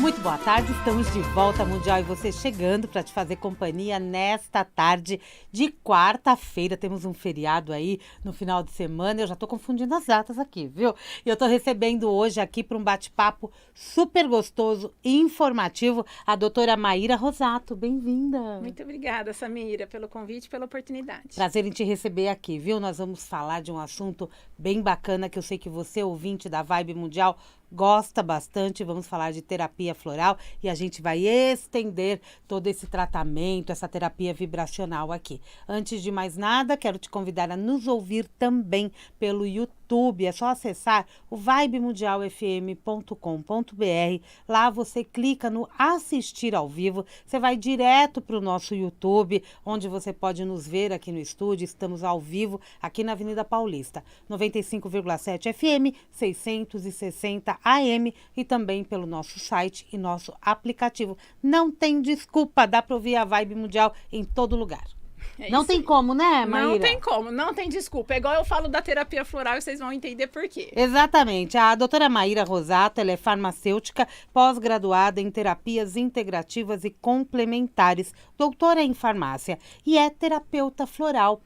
Muito boa tarde, estamos de volta Mundial e você chegando para te fazer companhia nesta tarde de quarta-feira. Temos um feriado aí no final de semana, eu já tô confundindo as datas aqui, viu? E eu tô recebendo hoje aqui para um bate-papo super gostoso e informativo a doutora Maíra Rosato. Bem-vinda! Muito obrigada, Samira, pelo convite e pela oportunidade. Prazer em te receber aqui, viu? Nós vamos falar de um assunto bem bacana que eu sei que você, ouvinte da Vibe Mundial, gosta bastante. Vamos falar de terapia floral e a gente vai estender todo esse tratamento, essa terapia vibracional aqui. Antes de mais nada, quero te convidar a nos ouvir também pelo YouTube. É só acessar o vibemundialfm.com.br. Lá você clica no assistir ao vivo, você vai direto para o nosso YouTube, onde você pode nos ver aqui no estúdio. Estamos ao vivo aqui na Avenida Paulista, 95,7 FM, 660 AM e também pelo nosso site e nosso aplicativo. Não tem desculpa, dá para ouvir a Vibe Mundial em todo lugar. Não tem como, né, Maíra? Não tem como, não tem desculpa. É igual eu falo da terapia floral e vocês vão entender por quê. Exatamente. A doutora Maíra Rosato, ela é farmacêutica, pós-graduada em terapias integrativas e complementares, doutora em farmácia e é terapeuta floral.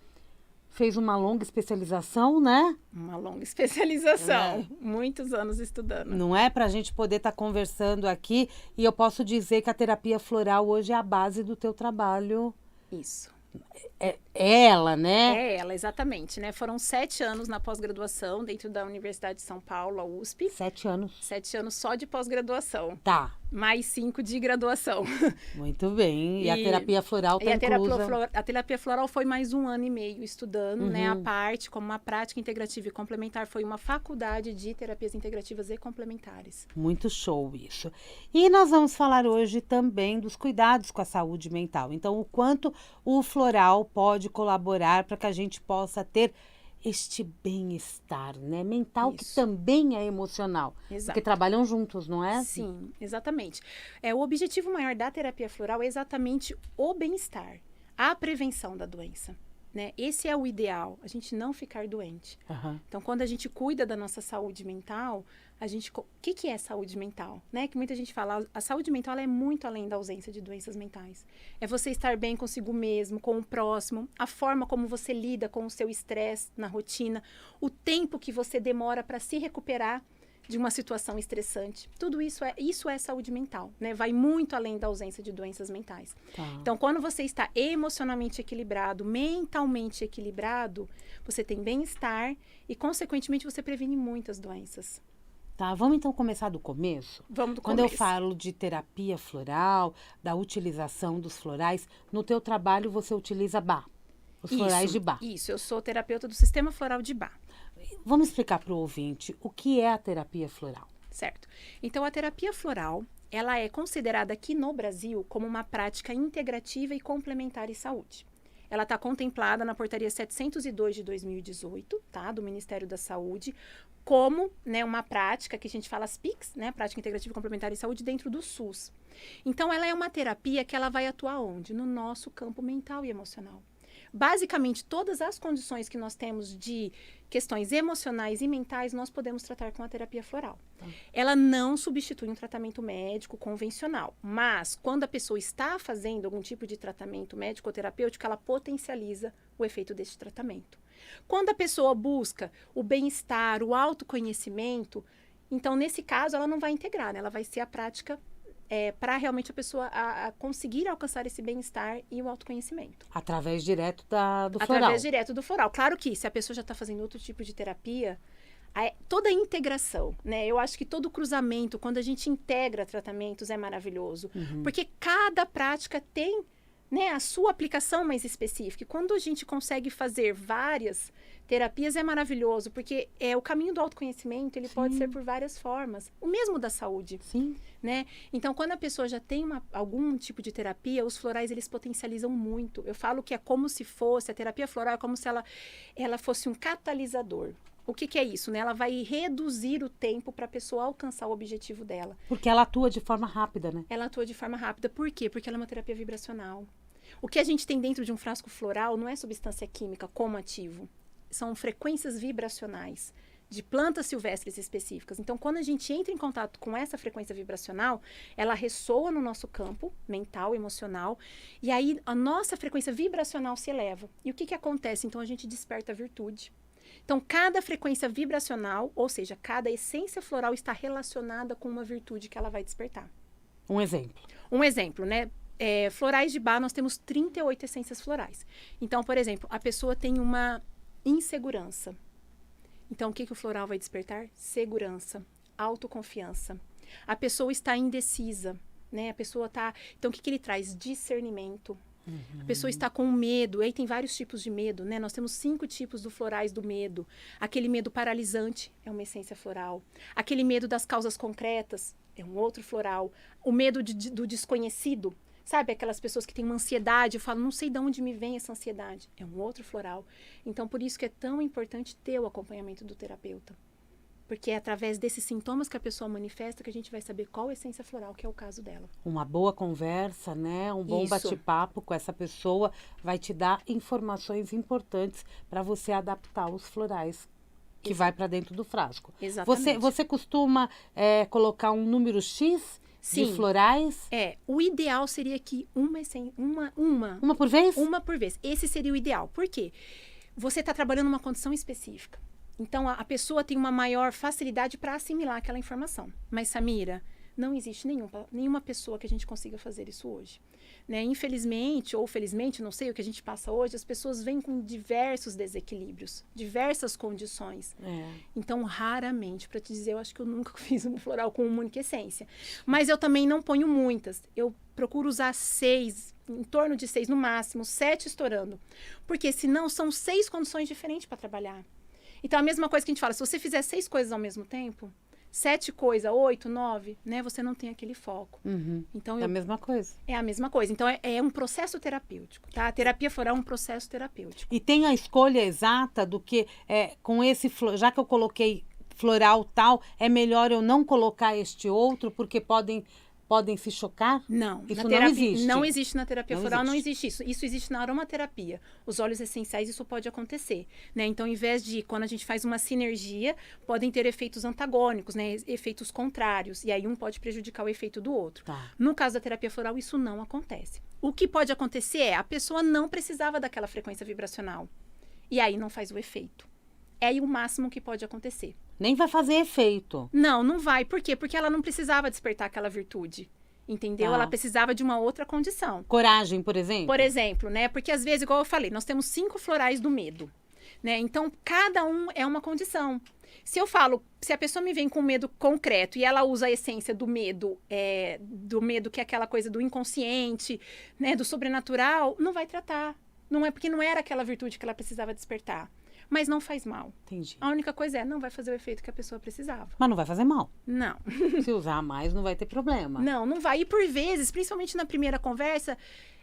Fez uma longa especialização, né? Uma longa especialização. Muitos anos estudando. Não é? Para a gente poder estar conversando aqui. E eu posso dizer que a terapia floral hoje é a base do teu trabalho. Isso. É ela, né? É ela, exatamente, né? Foram 7 anos na pós-graduação dentro da Universidade de São Paulo, a USP. 7 anos. 7 anos só de pós-graduação. Tá. Mais 5 de graduação. Muito bem. E a terapia floral tá inclusa? A terapia floral foi mais 1 ano e meio estudando, né? A parte, como uma prática integrativa e complementar, foi uma faculdade de terapias integrativas e complementares. Muito show isso. E nós vamos falar hoje também dos cuidados com a saúde mental. Então, o quanto o floral pode colaborar para que a gente possa ter este bem-estar, né? Mental, Isso. que também é emocional. Exato. Porque trabalham juntos, não é? Sim, exatamente. O objetivo maior da terapia floral é exatamente o bem-estar, a prevenção da doença, né? Esse é o ideal, a gente não ficar doente. Uhum. Então, quando a gente cuida da nossa saúde mental, o que é saúde mental? Né? Que muita gente fala, a saúde mental ela é muito além da ausência de doenças mentais. É você estar bem consigo mesmo, com o próximo, a forma como você lida com o seu estresse na rotina, o tempo que você demora para se recuperar de uma situação estressante. Tudo isso é saúde mental, né? Vai muito além da ausência de doenças mentais. Tá. Então, quando você está emocionalmente equilibrado, mentalmente equilibrado, você tem bem-estar e, consequentemente, você previne muitas doenças. Tá, vamos então começar do começo? Vamos do Quando começo. eu falo de terapia floral, da utilização dos florais, no teu trabalho você utiliza Bach, os florais de Bach. Isso, eu sou terapeuta do Sistema Floral de Bach. Vamos explicar para o ouvinte o que é a terapia floral. Certo. Então, a terapia floral, ela é considerada aqui no Brasil como uma prática integrativa e complementar em saúde. Ela está contemplada na portaria 702 de 2018, tá? Do Ministério da Saúde, como, né, uma prática que a gente fala as PICs, né? Prática Integrativa e Complementar em Saúde dentro do SUS. Então, ela é uma terapia que ela vai atuar onde? No nosso campo mental e emocional. Basicamente, todas as condições que nós temos de questões emocionais e mentais, nós podemos tratar com a terapia floral. Ela não substitui um tratamento médico convencional, mas quando a pessoa está fazendo algum tipo de tratamento médico ou terapêutico, ela potencializa o efeito desse tratamento. Quando a pessoa busca o bem-estar, o autoconhecimento, então, nesse caso, ela não vai integrar, né? Ela vai ser a prática para realmente a pessoa a conseguir alcançar esse bem-estar e o autoconhecimento. Através direto do floral. Através direto do floral. Claro que se a pessoa já está fazendo outro tipo de terapia, toda a integração, né? Eu acho que todo cruzamento, quando a gente integra tratamentos, é maravilhoso. Porque cada prática tem, né, a sua aplicação mais específica. E quando a gente consegue fazer várias terapias, é maravilhoso, porque o caminho do autoconhecimento, ele pode ser por várias formas. O mesmo da saúde. Sim. Né? Então, quando a pessoa já tem algum tipo de terapia, os florais, eles potencializam muito. Eu falo que é como se fosse, a terapia floral é como se ela fosse um catalisador. O que é isso, né? Ela vai reduzir o tempo para a pessoa alcançar o objetivo dela. Porque ela atua de forma rápida, né? Ela atua de forma rápida. Por quê? Porque ela é uma terapia vibracional. O que a gente tem dentro de um frasco floral não é substância química como ativo. São frequências vibracionais de plantas silvestres específicas. Então, quando a gente entra em contato com essa frequência vibracional, ela ressoa no nosso campo mental, emocional, e aí a nossa frequência vibracional se eleva. E o que que acontece? Então, a gente desperta a virtude. Então, cada frequência vibracional, ou seja, cada essência floral está relacionada com uma virtude que ela vai despertar. Um exemplo. Um exemplo, né? Florais de Bach, nós temos 38 essências florais. Então, por exemplo, a pessoa tem uma insegurança. Então, o que que o floral vai despertar? Segurança, autoconfiança. A pessoa está indecisa, né? A pessoa está... Então, o que que ele traz? Discernimento. A pessoa está com medo. Aí tem vários tipos de medo, né? Nós temos 5 tipos do florais do medo. Aquele medo paralisante é uma essência floral. Aquele medo das causas concretas é um outro floral. O medo do desconhecido, sabe? Aquelas pessoas que têm uma ansiedade, eu falo, não sei de onde me vem essa ansiedade. É um outro floral. Então, por isso que é tão importante ter o acompanhamento do terapeuta. Porque é através desses sintomas que a pessoa manifesta que a gente vai saber qual essência floral que é o caso dela. Uma boa conversa, né? Um bom Isso. bate-papo com essa pessoa vai te dar informações importantes para você adaptar os florais que vai para dentro do frasco. Exatamente. Você costuma colocar um número X de Sim. florais? O ideal seria que Uma por vez? uma por vez. Esse seria o ideal. Por quê? Você está trabalhando numa condição específica. Então, a pessoa tem uma maior facilidade para assimilar aquela informação. Mas, Samira, não existe nenhuma pessoa que a gente consiga fazer isso hoje. Né? Infelizmente, ou felizmente, não sei o que a gente passa hoje, as pessoas vêm com diversos desequilíbrios, diversas condições. Então, raramente, para te dizer, eu acho que eu nunca fiz um floral com uma única essência. Mas eu também não ponho muitas. Eu procuro usar 6, em torno de 6 no máximo, 7 estourando. Porque senão são 6 condições diferentes para trabalhar. Então, a mesma coisa que a gente fala, se você fizer 6 coisas ao mesmo tempo, 7 coisas, 8, 9, né? Você não tem aquele foco. Então, É a mesma coisa. É a mesma coisa. Então, é um processo terapêutico, tá? A terapia floral é um processo terapêutico. E tem a escolha exata do que, com esse, já que eu coloquei floral tal, é melhor eu não colocar este outro, porque podem se chocar? Não. Isso na não existe? Não existe na terapia Não floral, existe. não existe isso. Isso existe na aromaterapia. Os óleos essenciais, isso pode acontecer, né? Então, ao invés de, quando a gente faz uma sinergia, podem ter efeitos antagônicos, né? Efeitos contrários. E aí, um pode prejudicar o efeito do outro. Tá. No caso da terapia floral, isso não acontece. O que pode acontecer é, a pessoa não precisava daquela frequência vibracional. E aí, não faz o efeito. É aí o máximo que pode acontecer. Nem vai fazer efeito. Não vai. Por quê? Porque ela não precisava despertar aquela virtude. Entendeu? Tá. Ela precisava de uma outra condição. Coragem, por exemplo? Por exemplo, né? Porque às vezes, igual eu falei, nós temos 5 florais do medo, né? Então, cada um é uma condição. Se eu falo, se a pessoa me vem com medo concreto e ela usa a essência do medo que é aquela coisa do inconsciente, né? Do sobrenatural, não vai tratar. Não é porque não era aquela virtude que ela precisava despertar. Mas não faz mal. Entendi. A única coisa não vai fazer o efeito que a pessoa precisava. Mas não vai fazer mal. Não. Se usar mais, não vai ter problema. Não vai. E por vezes, principalmente na primeira conversa,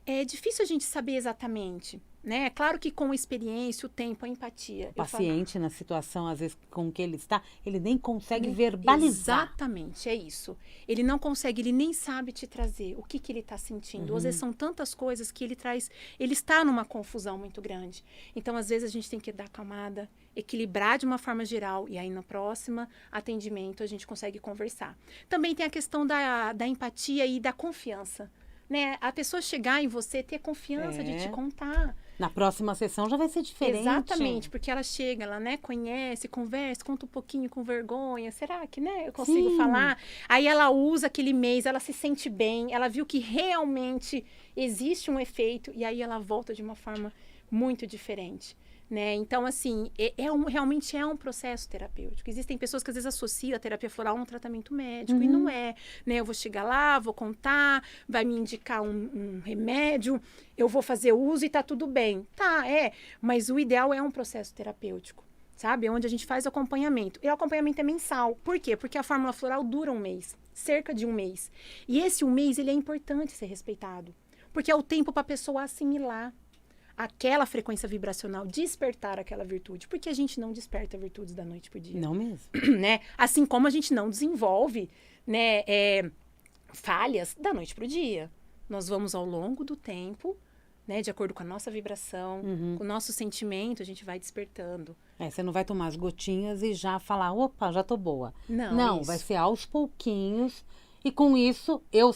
é difícil a gente saber exatamente, né? É claro que com a experiência, o tempo, a empatia. O paciente, na situação, às vezes, com que ele está, ele nem consegue verbalizar. Exatamente, é isso. Ele não consegue, ele nem sabe te trazer o que ele está sentindo. Às vezes são tantas coisas que ele traz, ele está numa confusão muito grande. Então, às vezes, a gente tem que dar acalmada, equilibrar de uma forma geral, e aí no próximo atendimento a gente consegue conversar. Também tem a questão da empatia e da confiança. Né? A pessoa chegar em você, ter confiança de te contar. Na próxima sessão já vai ser diferente. Exatamente, porque ela chega, ela, né, conhece, conversa, conta um pouquinho com vergonha. Será que, né, eu consigo falar? Aí ela usa aquele mês, ela se sente bem, ela viu que realmente existe um efeito e aí ela volta de uma forma muito diferente. Né? Então, assim, realmente é um processo terapêutico. Existem pessoas que às vezes associam a terapia floral a um tratamento médico, e não é. Né? Eu vou chegar lá, vou contar, vai me indicar um remédio, eu vou fazer uso e tá tudo bem. Tá, mas o ideal é um processo terapêutico, sabe? Onde a gente faz acompanhamento. E o acompanhamento é mensal. Por quê? Porque a fórmula floral dura 1 mês, cerca de 1 mês. E esse 1 mês, ele é importante ser respeitado, porque é o tempo para a pessoa assimilar aquela frequência vibracional, despertar aquela virtude. Porque a gente não desperta virtudes da noite pro dia. Não mesmo. Né? Assim como a gente não desenvolve, né, falhas da noite pro dia. Nós vamos ao longo do tempo, né? De acordo com a nossa vibração, com o nosso sentimento, a gente vai despertando. Você não vai tomar as gotinhas e já falar, opa, já tô boa. Não, vai isso. ser aos pouquinhos. E com isso, eu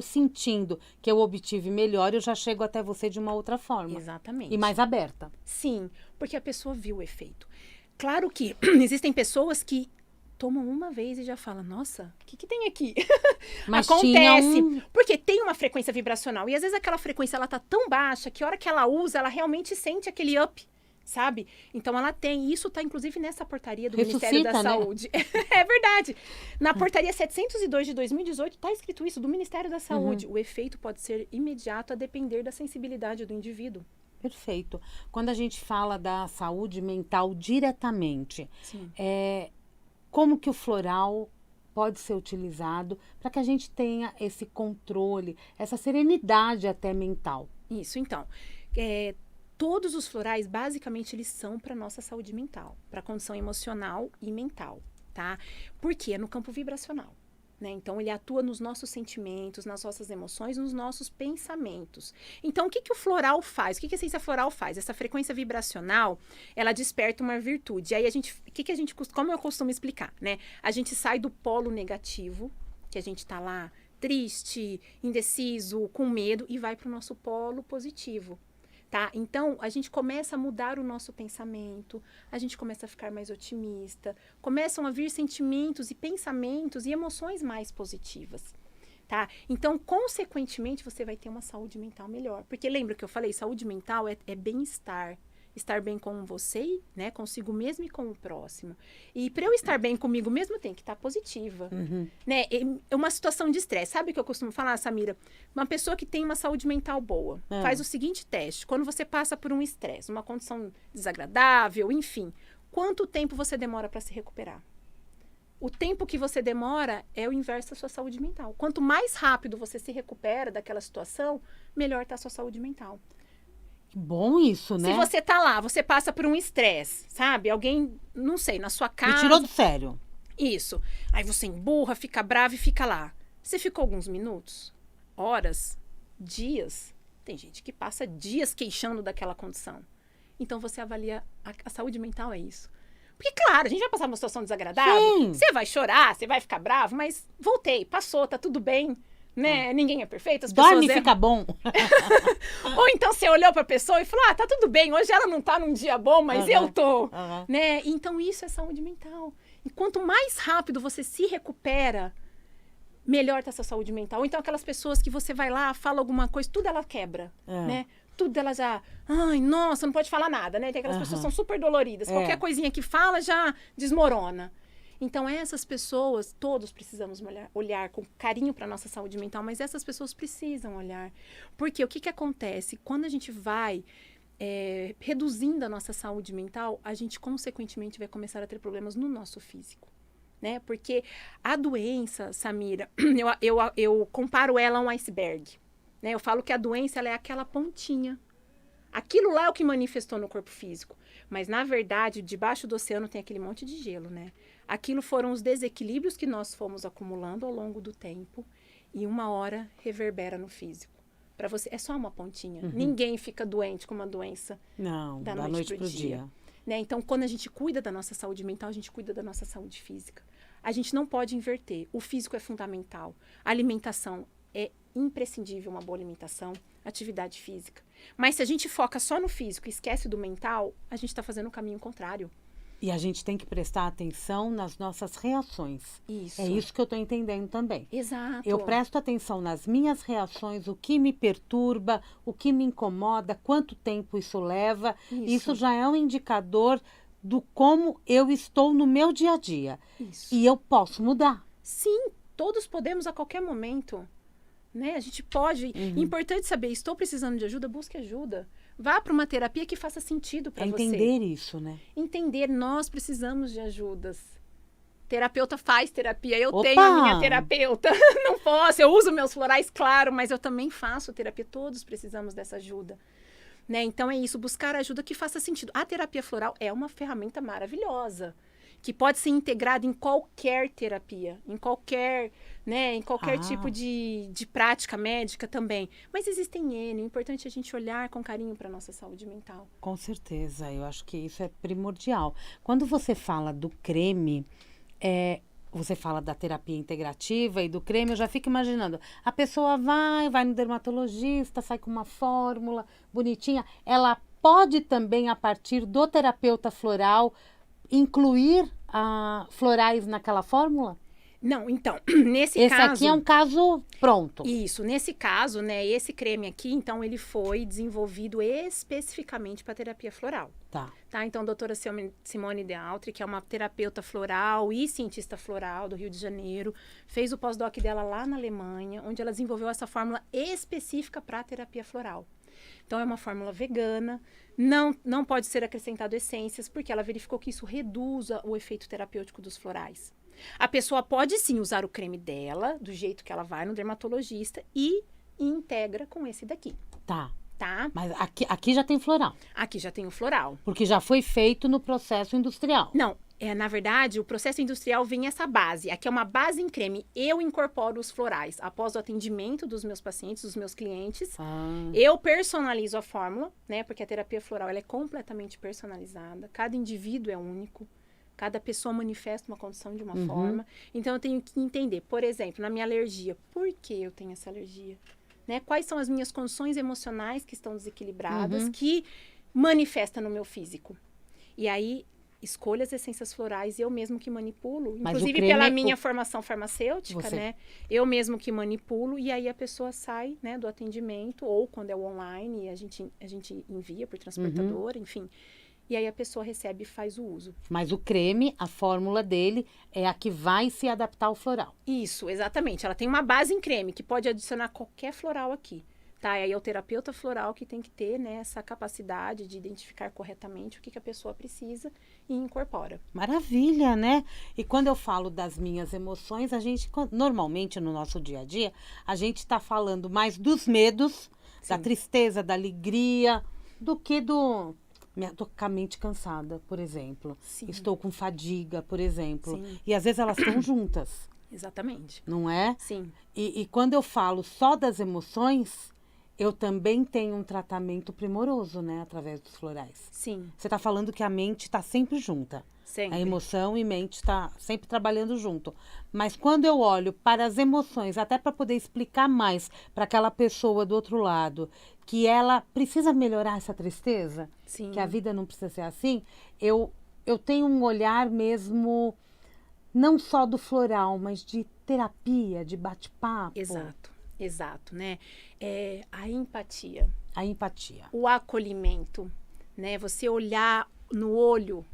sentindo que eu obtive melhor, eu já chego até você de uma outra forma. Exatamente. E mais aberta. Sim, porque a pessoa viu o efeito. Claro que existem pessoas que tomam uma vez e já falam, nossa, o que tem aqui? Mas Acontece, porque tem uma frequência vibracional. E às vezes aquela frequência, ela tá tão baixa que a hora que ela usa, ela realmente sente aquele up, sabe? Então ela tem, isso tá inclusive nessa portaria do Ministério da Saúde. É verdade. Na portaria 702 de 2018 tá escrito isso, do Ministério da Saúde. O efeito pode ser imediato a depender da sensibilidade do indivíduo. Perfeito. Quando a gente fala da saúde mental diretamente, Sim. Como que o floral pode ser utilizado para que a gente tenha esse controle, essa serenidade até mental? Isso, então. Todos os florais, basicamente, eles são para nossa saúde mental, para a condição emocional e mental, tá? Porque é no campo vibracional, né? Então, ele atua nos nossos sentimentos, nas nossas emoções, nos nossos pensamentos. Então, o que o floral faz? O que a essência floral faz? Essa frequência vibracional, ela desperta uma virtude. Aí, como eu costumo explicar, né? A gente sai do polo negativo, que a gente tá lá triste, indeciso, com medo, e vai para o nosso polo positivo. Tá? Então, a gente começa a mudar o nosso pensamento, a gente começa a ficar mais otimista, começam a vir sentimentos e pensamentos e emoções mais positivas, tá? Então, consequentemente, você vai ter uma saúde mental melhor. Porque lembra que eu falei, saúde mental é bem-estar. Estar bem com você, né? Consigo mesmo e com o próximo. E para eu estar bem comigo mesmo, eu tenho que estar positiva. Né? É uma situação de estresse. Sabe o que eu costumo falar, Samira? Uma pessoa que tem uma saúde mental boa, faz o seguinte teste. Quando você passa por um estresse, uma condição desagradável, enfim, quanto tempo você demora para se recuperar? O tempo que você demora é o inverso da sua saúde mental. Quanto mais rápido você se recupera daquela situação, melhor está a sua saúde mental. Bom isso, né? Se você tá lá, você passa por um estresse, sabe? Alguém, não sei, na sua casa... Me tirou do sério. Isso. Aí você emburra, fica brava e fica lá. Você ficou alguns minutos, horas, dias. Tem gente que passa dias queixando daquela condição. Então você avalia, a saúde mental é isso. Porque, claro, a gente vai passar uma situação desagradável. Sim. Você vai chorar, você vai ficar bravo, mas voltei, passou, tá tudo bem. Né? Ninguém é perfeito, as pessoas... Dorme e fica bom. Ou então você olhou pra pessoa e falou, tá tudo bem, hoje ela não tá num dia bom, mas eu tô. Né? Então isso é saúde mental. E quanto mais rápido você se recupera, melhor tá a sua saúde mental. Ou então aquelas pessoas que você vai lá, fala alguma coisa, tudo ela quebra, né? Tudo ela já... Ai, nossa, não pode falar nada, né? Tem aquelas pessoas que são super doloridas. Qualquer coisinha que fala já desmorona. Então, essas pessoas, todos precisamos olhar com carinho para a nossa saúde mental, mas essas pessoas precisam olhar. Porque o que acontece? Quando a gente vai reduzindo a nossa saúde mental, a gente, consequentemente, vai começar a ter problemas no nosso físico. Né? Porque a doença, Samira, eu comparo ela a um iceberg. Né? Eu falo que a doença ela é aquela pontinha. Aquilo lá é o que manifestou no corpo físico. Mas, na verdade, debaixo do oceano tem aquele monte de gelo, né? Aquilo foram os desequilíbrios que nós fomos acumulando ao longo do tempo e uma hora reverbera no físico. Para você, é só uma pontinha. Ninguém fica doente com uma doença da noite pro dia. Né? Então, quando a gente cuida da nossa saúde mental, a gente cuida da nossa saúde física. A gente não pode inverter. O físico é fundamental. A alimentação é imprescindível, uma boa alimentação, atividade física. Mas se a gente foca só no físico e esquece do mental, a gente está fazendo o caminho contrário. E a gente tem que prestar atenção nas nossas reações. Isso. É isso que eu estou entendendo também. Exato. Eu presto atenção nas minhas reações, o que me perturba, o que me incomoda, quanto tempo isso leva. Isso já é um indicador do como eu estou no meu dia a dia. Isso. E eu posso mudar. Sim, todos podemos a qualquer momento. Né? A gente pode. Importante saber, estou precisando de ajuda, busque ajuda. Vá para uma terapia que faça sentido para você. Entender isso, né? Entender, nós precisamos de ajudas. Terapeuta faz terapia, eu Opa! tenho a minha terapeuta. Não posso, eu uso meus florais, claro, mas eu também faço terapia, todos precisamos dessa ajuda. Né? Então é isso, buscar ajuda que faça sentido. A terapia floral é uma ferramenta maravilhosa. que pode ser integrado em qualquer terapia, em qualquer, né, em qualquer tipo de prática médica também. Mas existem N, o importante é a gente olhar com carinho para a nossa saúde mental. Com certeza, eu acho que isso é primordial. Quando você fala do creme, você fala da terapia integrativa e do creme, eu já fico imaginando. A pessoa vai no dermatologista, sai com uma fórmula bonitinha. Ela pode também, a partir do terapeuta floral, incluir florais naquela fórmula? Não, então, nesse Esse caso... aqui é um caso pronto. Isso, nesse caso, né, esse creme aqui, então, ele foi desenvolvido especificamente para terapia floral. Tá. Então, a doutora Simone de Altri, que é uma terapeuta floral e cientista floral do Rio de Janeiro, fez o pós-doc dela lá na Alemanha, onde ela desenvolveu essa fórmula específica para terapia floral. Então, é uma fórmula vegana, não pode ser acrescentado essências, porque ela verificou que isso reduz o efeito terapêutico dos florais. A pessoa pode sim usar o creme dela, do jeito que ela vai no dermatologista, e integra com esse daqui. Tá. Tá? Mas aqui já tem floral. Aqui já tem o floral. Porque já foi feito no processo industrial. Não, na verdade, o processo industrial vem essa base. Aqui é uma base em creme. Eu incorporo os florais após o atendimento dos meus pacientes, dos meus clientes. Eu personalizo a fórmula, né? Porque a terapia floral ela é completamente personalizada. Cada indivíduo é único. Cada pessoa manifesta uma condição de uma forma. Então, eu tenho que entender, por exemplo, na minha alergia, por que eu tenho essa alergia? Né? Quais são as minhas condições emocionais que estão desequilibradas, que manifestam no meu físico? E aí, escolho as essências florais, eu mesmo que manipulo. Mas inclusive, pela minha formação farmacêutica, né? Eu mesmo que manipulo, e aí a pessoa sai, né, do atendimento, ou quando é o online, a gente envia por transportador, enfim. E aí a pessoa recebe e faz o uso. Mas o creme, a fórmula dele, é a que vai se adaptar ao floral. Isso, exatamente. Ela tem uma base em creme, que pode adicionar qualquer floral aqui. Tá? E aí é o terapeuta floral que tem que ter, né, essa capacidade de identificar corretamente o que a pessoa precisa e incorpora. Maravilha, né? E quando eu falo das minhas emoções, normalmente no nosso dia a dia, a gente está falando mais dos medos, da tristeza, da alegria, do que do... Estou com a mente cansada, por exemplo. Sim. Estou com fadiga, por exemplo. Sim. E às vezes elas estão juntas. Exatamente. Não é? Sim. E quando eu falo só das emoções, eu também tenho um tratamento primoroso, né? Através dos florais. Sim. Você está falando que a mente está sempre junta. Sempre. A emoção e mente está sempre trabalhando junto. Mas quando eu olho para as emoções, até para poder explicar mais para aquela pessoa do outro lado, que ela precisa melhorar essa tristeza, sim, que a vida não precisa ser assim, eu tenho um olhar mesmo, não só do floral, mas de terapia, de bate-papo. Exato, né? A empatia. A empatia. O acolhimento, né? Você olhar no olho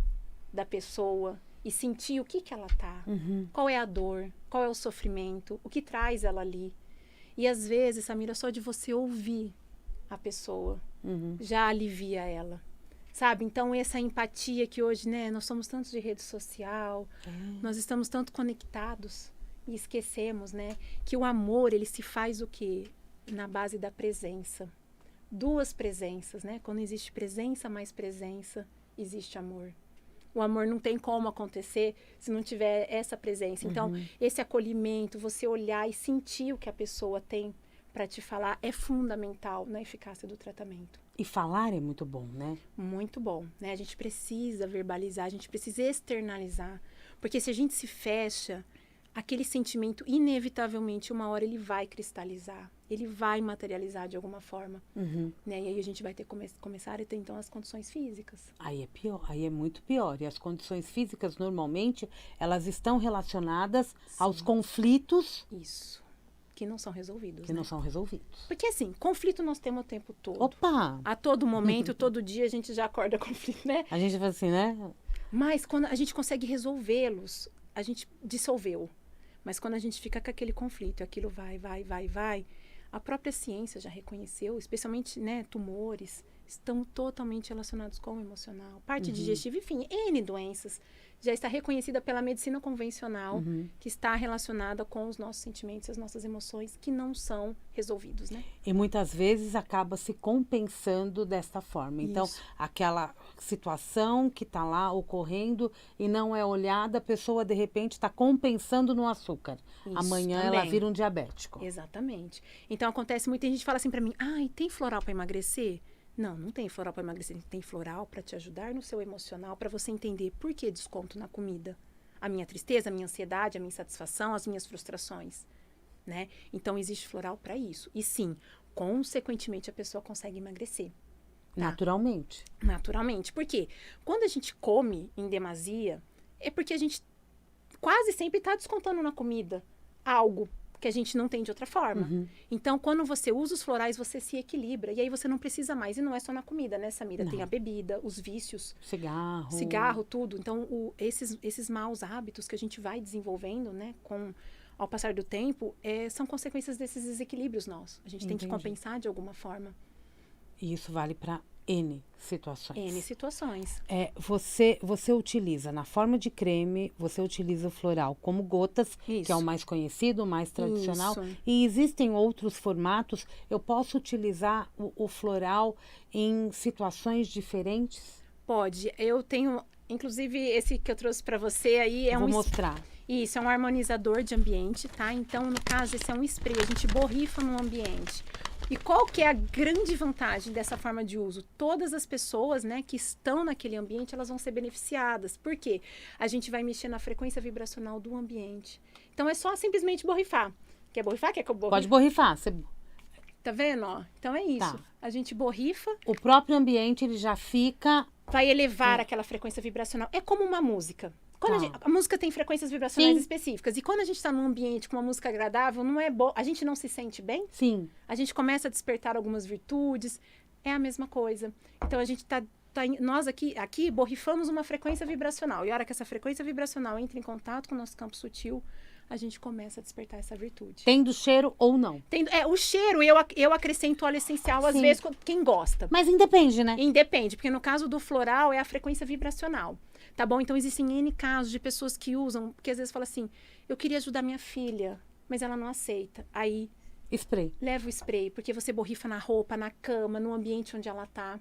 da pessoa e sentir o que ela tá, qual é a dor, qual é o sofrimento, o que traz ela ali. E às vezes, Samira, só de você ouvir a pessoa já alivia ela, sabe? Então, essa empatia que hoje, né, nós somos tanto de rede social, nós estamos tanto conectados e esquecemos, né, que o amor, ele se faz o quê? Na base da presença. Duas presenças, né? Quando existe presença mais presença, existe amor. O amor não tem como acontecer se não tiver essa presença. Então, esse acolhimento, você olhar e sentir o que a pessoa tem para te falar é fundamental na eficácia do tratamento. E falar é muito bom, né? Muito bom, né? A gente precisa verbalizar, a gente precisa externalizar. Porque se a gente se fecha, aquele sentimento, inevitavelmente, uma hora ele vai cristalizar. Ele vai materializar de alguma forma. Né? E aí a gente vai ter começar a ter, então, as condições físicas. Aí é pior, aí é muito pior. E as condições físicas, normalmente, elas estão relacionadas aos conflitos. Isso. Que não são resolvidos. Que não são resolvidos. Porque, assim, conflito nós temos o tempo todo. Opa! A todo momento, todo dia, a gente já acorda conflito, né? A gente faz assim, né? Mas quando a gente consegue resolvê-los, a gente dissolveu. Mas quando a gente fica com aquele conflito, aquilo vai, a própria ciência já reconheceu, especialmente, né, tumores, estão totalmente relacionados com o emocional. Parte digestiva, enfim, N doenças. Já está reconhecida pela medicina convencional, que está relacionada com os nossos sentimentos e as nossas emoções, que não são resolvidos, né? E muitas vezes acaba se compensando desta forma. Então, Isso. aquela situação que está lá ocorrendo e não é olhada, a pessoa de repente está compensando no açúcar. Isso, Amanhã ela também. vira um diabético. Exatamente. Então, acontece muito, tem gente que fala assim pra mim, ai, tem floral para emagrecer? Não, não tem floral para emagrecer. Tem floral para te ajudar no seu emocional, para você entender por que desconto na comida. A minha tristeza, a minha ansiedade, a minha insatisfação, as minhas frustrações, né? Então, existe floral para isso. E sim, consequentemente, a pessoa consegue emagrecer. Naturalmente. Naturalmente. Por quê? Quando a gente come em demasia, é porque a gente quase sempre está descontando na comida algo que a gente não tem de outra forma. Então, quando você usa os florais, você se equilibra. E aí você não precisa mais. E não é só na comida, né, Samira? Não. Tem a bebida, os vícios, Cigarro. cigarro, tudo. Então, esses maus hábitos que a gente vai desenvolvendo, né, ao passar do tempo, são consequências desses desequilíbrios nossos. A gente tem que Entendi. compensar de alguma forma. E isso vale para N situações. N situações. Você utiliza na forma de creme, você utiliza o floral como gotas, que é Isso. o mais conhecido, o mais tradicional. Isso. E existem outros formatos. Eu posso utilizar o floral em situações diferentes? Pode. Eu tenho, inclusive, esse que eu trouxe para você aí é Vou um mostrar. Isso, é um harmonizador de ambiente, tá? Então, no caso, esse é um spray, a gente borrifa no ambiente. E qual que é a grande vantagem dessa forma de uso? Todas as pessoas, né, que estão naquele ambiente, elas vão ser beneficiadas. Por quê? A gente vai mexer na frequência vibracional do ambiente. Então, é só simplesmente borrifar. Quer borrifar? Quer que eu borrife? Pode borrifar. Tá vendo, ó? Então, é isso. Tá. A gente borrifa, O próprio ambiente, ele já fica... vai elevar aquela frequência vibracional. É como uma música. Quando Tá. a música tem frequências vibracionais Sim. específicas. E quando a gente está num ambiente com uma música agradável, não é a gente não se sente bem? Sim. A gente começa a despertar algumas virtudes. É a mesma coisa. Então, a gente nós aqui borrifamos uma frequência vibracional. E a hora que essa frequência vibracional entra em contato com o nosso campo sutil, a gente começa a despertar essa virtude. Tendo cheiro ou não. O cheiro, eu acrescento óleo essencial, às Sim. vezes, quem gosta. Mas independe, né? Independe, porque no caso do floral é a frequência vibracional, tá bom? Então existem N casos de pessoas que usam, porque às vezes fala assim, eu queria ajudar minha filha, mas ela não aceita. Aí Spray. leva o spray, porque você borrifa na roupa, na cama, no ambiente onde ela tá.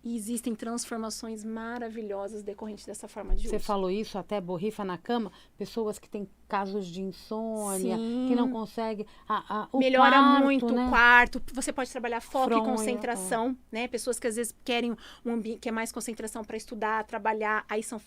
E existem transformações maravilhosas decorrentes dessa forma de uso. Você falou isso, até borrifa na cama, pessoas que têm casos de insônia, Sim. que não conseguem... o Melhora quarto, muito né? o quarto. Você pode trabalhar foco Fronha, e concentração, né? Pessoas que às vezes querem um ambiente que é mais concentração para estudar, trabalhar, aí são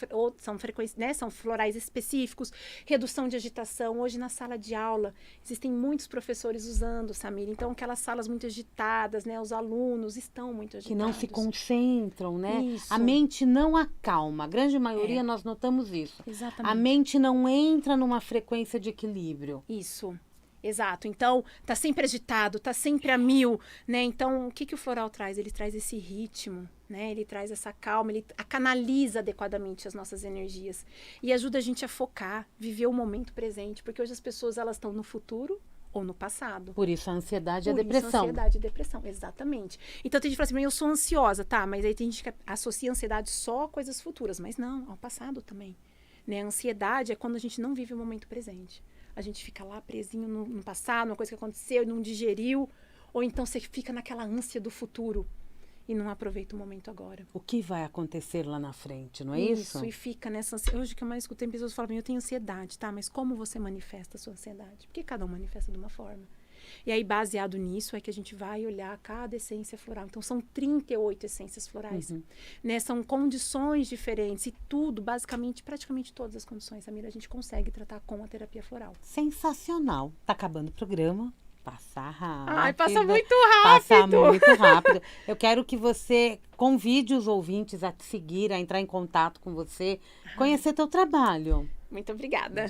frequências, né? São florais específicos, redução de agitação. Hoje na sala de aula existem muitos professores usando, Samira. Então aquelas salas muito agitadas, né? Os alunos estão muito agitados. Que não se concentram, né? Isso. A mente não acalma. A grande maioria nós notamos isso. Exatamente. A mente não entra numa frequência de equilíbrio. Isso, exato. Então, tá sempre agitado, tá sempre a mil, né? Então, o que o floral traz? Ele traz esse ritmo, né? Ele traz essa calma, ele canaliza adequadamente as nossas energias e ajuda a gente a focar, viver o momento presente, porque hoje as pessoas, elas estão no futuro ou no passado. Por isso a ansiedade e a Por isso, depressão. ansiedade e depressão, exatamente. Então, tem gente que fala assim, eu sou ansiosa, tá? Mas aí tem gente que associa a ansiedade só a coisas futuras, mas não, ao passado também. Né? A ansiedade é quando a gente não vive o momento presente. A gente fica lá presinho no passado, uma coisa que aconteceu e não digeriu. Ou então você fica naquela ânsia do futuro e não aproveita o momento agora. O que vai acontecer lá na frente, não é isso? Isso, e fica nessa ansiedade. Hoje que eu mais escutei pessoas falando, eu tenho ansiedade, tá? Mas como você manifesta a sua ansiedade? Porque cada um manifesta de uma forma. E aí, baseado nisso, é que a gente vai olhar cada essência floral. Então, são 38 essências florais. Né? São condições diferentes. E tudo, basicamente, praticamente todas as condições, Samira, a gente consegue tratar com a terapia floral. Sensacional. Tá acabando o programa. Passa rápido. Ai, passa muito rápido. Passa muito rápido. Eu quero que você convide os ouvintes a te seguir, a entrar em contato com você, conhecer teu trabalho. Muito obrigada.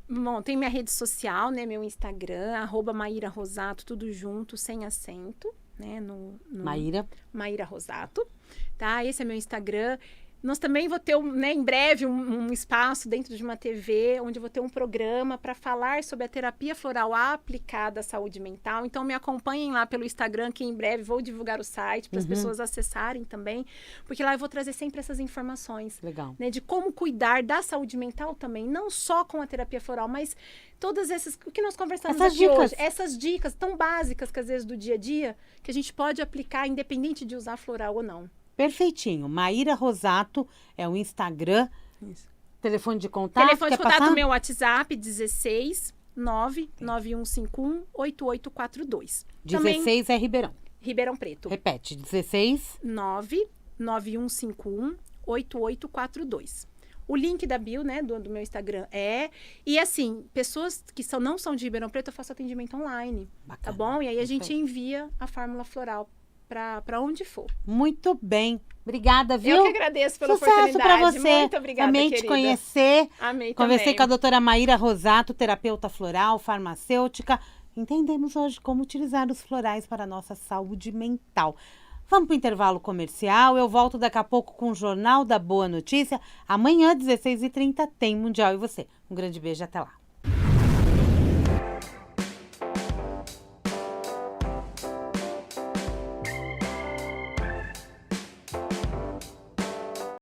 Bom, tem minha rede social, né? Meu Instagram, @MaíraRosato, tudo junto, sem acento, né? Maíra. Maíra Rosato, tá? Esse é meu Instagram. Nós também vou ter, em breve, um espaço dentro de uma TV, onde eu vou ter um programa para falar sobre a terapia floral aplicada à saúde mental. Então, me acompanhem lá pelo Instagram, que em breve vou divulgar o site para as pessoas acessarem também, porque lá eu vou trazer sempre essas informações. Legal. Né, de como cuidar da saúde mental também, não só com a terapia floral, mas todas essas, o que nós conversamos Essas aqui dicas. hoje, essas dicas tão básicas que às vezes do dia a dia, que a gente pode aplicar independente de usar floral ou não. Perfeitinho. Maíra Rosato é o Instagram. Isso. Telefone de contato. Telefone de quer contato passar? meu WhatsApp, 16 99151 8842. 16 é Ribeirão. Ribeirão Preto. Repete, 16. 99151 8842. O link da bio, né, do meu Instagram é... E assim, pessoas que não são de Ribeirão Preto, eu faço atendimento online. Bacana. Tá bom? E aí a gente Perfeito. envia a fórmula floral para onde for. Muito bem. Obrigada, viu? Eu que agradeço pela Sucesso oportunidade. pra você. Muito obrigada, Amei querida. te conhecer. Amei Conversei também. com a doutora Maíra Rosato, terapeuta floral, farmacêutica. Entendemos hoje como utilizar os florais para a nossa saúde mental. Vamos para o intervalo comercial. Eu volto daqui a pouco com o Jornal da Boa Notícia. Amanhã, 16h30, tem Mundial e Você. Um grande beijo, até lá.